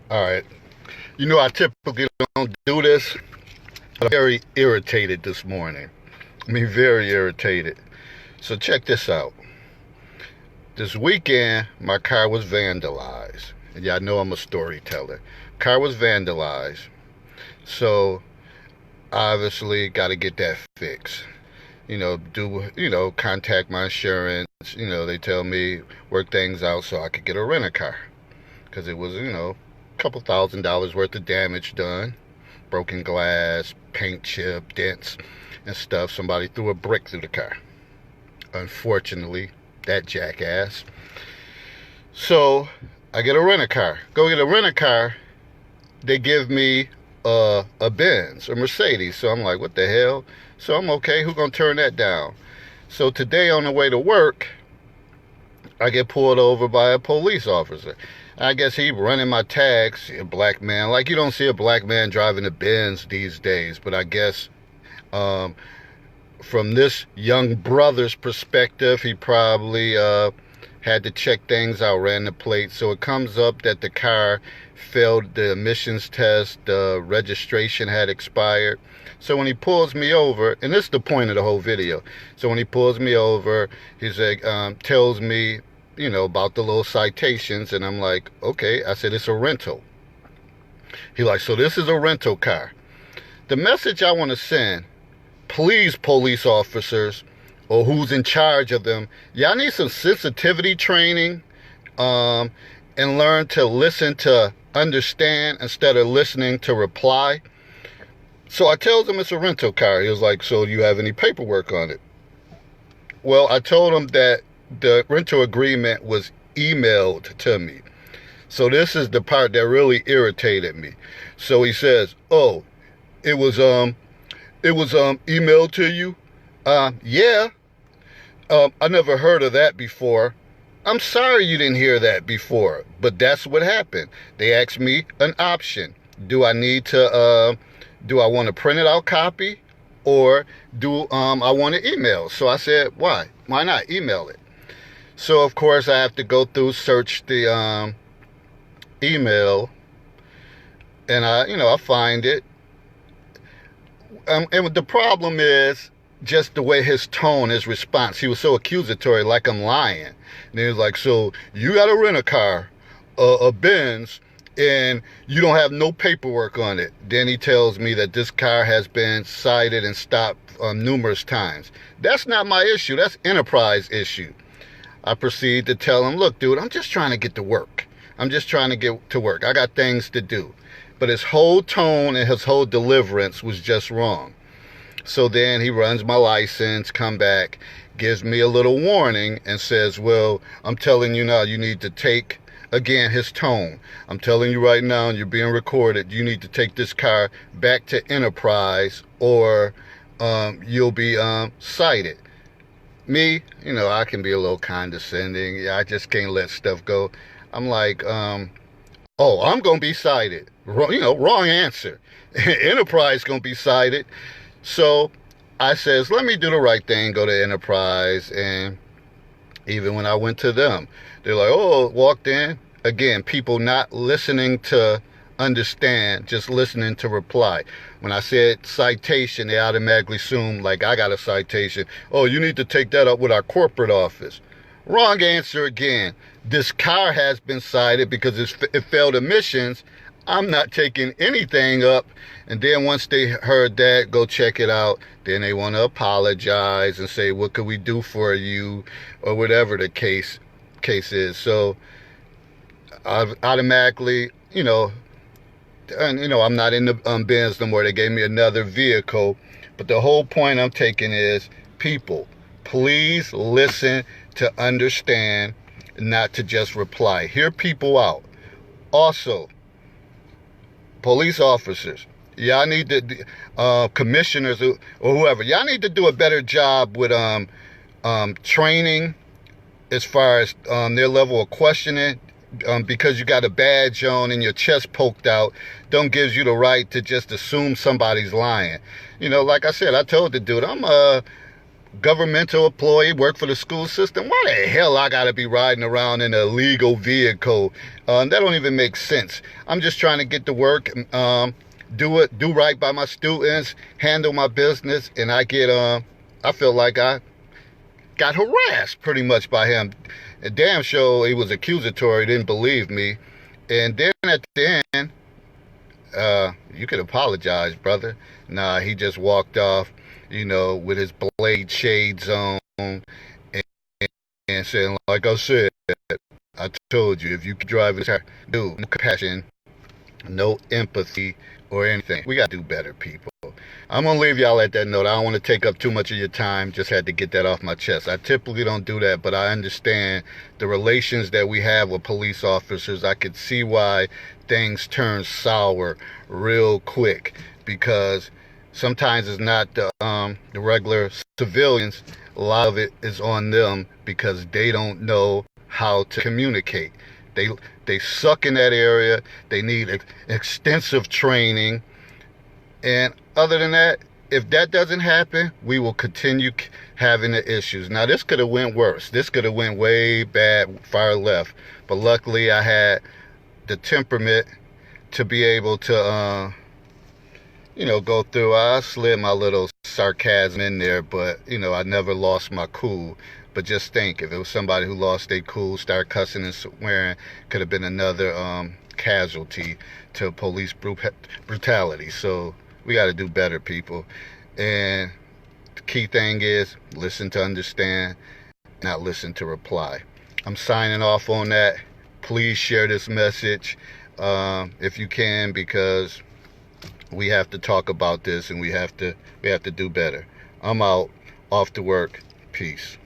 All right. You know, I typically don't do this. I'm very irritated this morning. I mean, very irritated. So check this out. This weekend, my car was vandalized. And y'all know I'm a storyteller. Car was vandalized. So obviously got to get that fixed. Contact my insurance. They tell me work things out so I could get a rent a car. Because it was, a couple $1,000s worth of damage done. Broken glass, paint chip, dents, and stuff. Somebody threw a brick through the car. Unfortunately, that jackass. So I get a rent-a-car. Go get a rent-a-car. They give me a Benz, a Mercedes. So I'm like, what the hell? So I'm okay. Who's gonna turn that down? So today on the way to work, I get pulled over by a police officer. I guess he running my tags, a black man. Like, you don't see a black man driving a Benz these days, but I guess from this young brother's perspective, he probably had to check things out, ran the plate. So it comes up that the car failed the emissions test, the registration had expired. So when he pulls me over, and this is the point of the whole video. So when he pulls me over, he's like, tells me, about the little citations, and I'm like, okay. I said, it's a rental. He like, so this is a rental car. The message I want to send, please, police officers, or who's in charge of them, y'all need some sensitivity training, and learn to listen to understand instead of listening to reply. So I tells him it's a rental car. He was like, so do you have any paperwork on it? Well, I told him that the rental agreement was emailed to me. So this is the part that really irritated me. So he says, oh, it was emailed to you? Yeah. I never heard of that before. I'm sorry you didn't hear that before, but that's what happened. They asked me an option. Do I want to print it out copy, or do I want to email? So I said, why? Why not email it? So of course I have to go through, search the email, and I find it. And the problem is just the way his tone, his response. He was so accusatory, like I'm lying. And he was like, so you got to rent a car, a Benz, and you don't have no paperwork on it. Then he tells me that this car has been cited and stopped numerous times. That's not my issue. That's enterprise issue. I proceed to tell him, look, dude, I'm just trying to get to work. I'm just trying to get to work. I got things to do. But his whole tone and his whole deliverance was just wrong. So then he runs my license, come back, gives me a little warning, and says, well, I'm telling you now, you need to take, again, his tone. I'm telling you right now, and you're being recorded, you need to take this car back to Enterprise, or you'll be cited. Me, I can be a little condescending. I just can't let stuff go. I'm like, oh, I'm going to be cited. Wrong answer. Enterprise going to be cited. So I says, let me do the right thing, go to Enterprise. And even when I went to them, they're like, oh, walked in. Again, people not listening to understand, just listening to reply. When I said citation, they automatically assume like I got a citation. Oh, you need to take that up with our corporate office. Wrong answer again. This car has been cited because it failed emissions. I'm not taking anything up. And then once they heard that, go check it out. Then they want to apologize and say, what could we do for you? Or whatever the case is. So I automatically, and I'm not in the Benz no more. They gave me another vehicle. But the whole point I'm taking is, people, please listen to understand, not to just reply. Hear people out. Also, police officers, y'all need to, commissioners or whoever, y'all need to do a better job with training as far as their level of questioning. Because you got a badge on and your chest poked out, don't gives you the right to just assume somebody's lying. Like I said, I told the dude, I'm governmental employee, work for the school system. Why the hell I gotta be riding around in a legal vehicle? That don't even make sense. I'm just trying to get to work, do right by my students, handle my business, and I feel like I got harassed pretty much by him. A damn sure he was accusatory, didn't believe me. And then at the end, you could apologize, brother. Nah, he just walked off, with his blade shades on and saying, like I said, I told you, if you could drive this car, dude, no compassion, no empathy or anything. We got to do better, people. I'm going to leave y'all at that note. I don't want to take up too much of your time. Just had to get that off my chest. I typically don't do that, but I understand the relations that we have with police officers. I could see why things turn sour real quick, because sometimes it's not the regular civilians. A lot of it is on them because they don't know how to communicate. They suck in that area. They need extensive training. And other than that, if that doesn't happen, we will continue having the issues. Now, this could have went worse. This could have went way bad, far left. But luckily, I had the temperament to be able to, go through. I slid my little sarcasm in there, but, I never lost my cool. But just think, if it was somebody who lost their cool, start cussing and swearing, could have been another casualty to police brutality. So we got to do better, people. And the key thing is listen to understand, not listen to reply. I'm signing off on that. Please share this message if you can, because we have to talk about this and we have to do better. I'm out, off to work. Peace.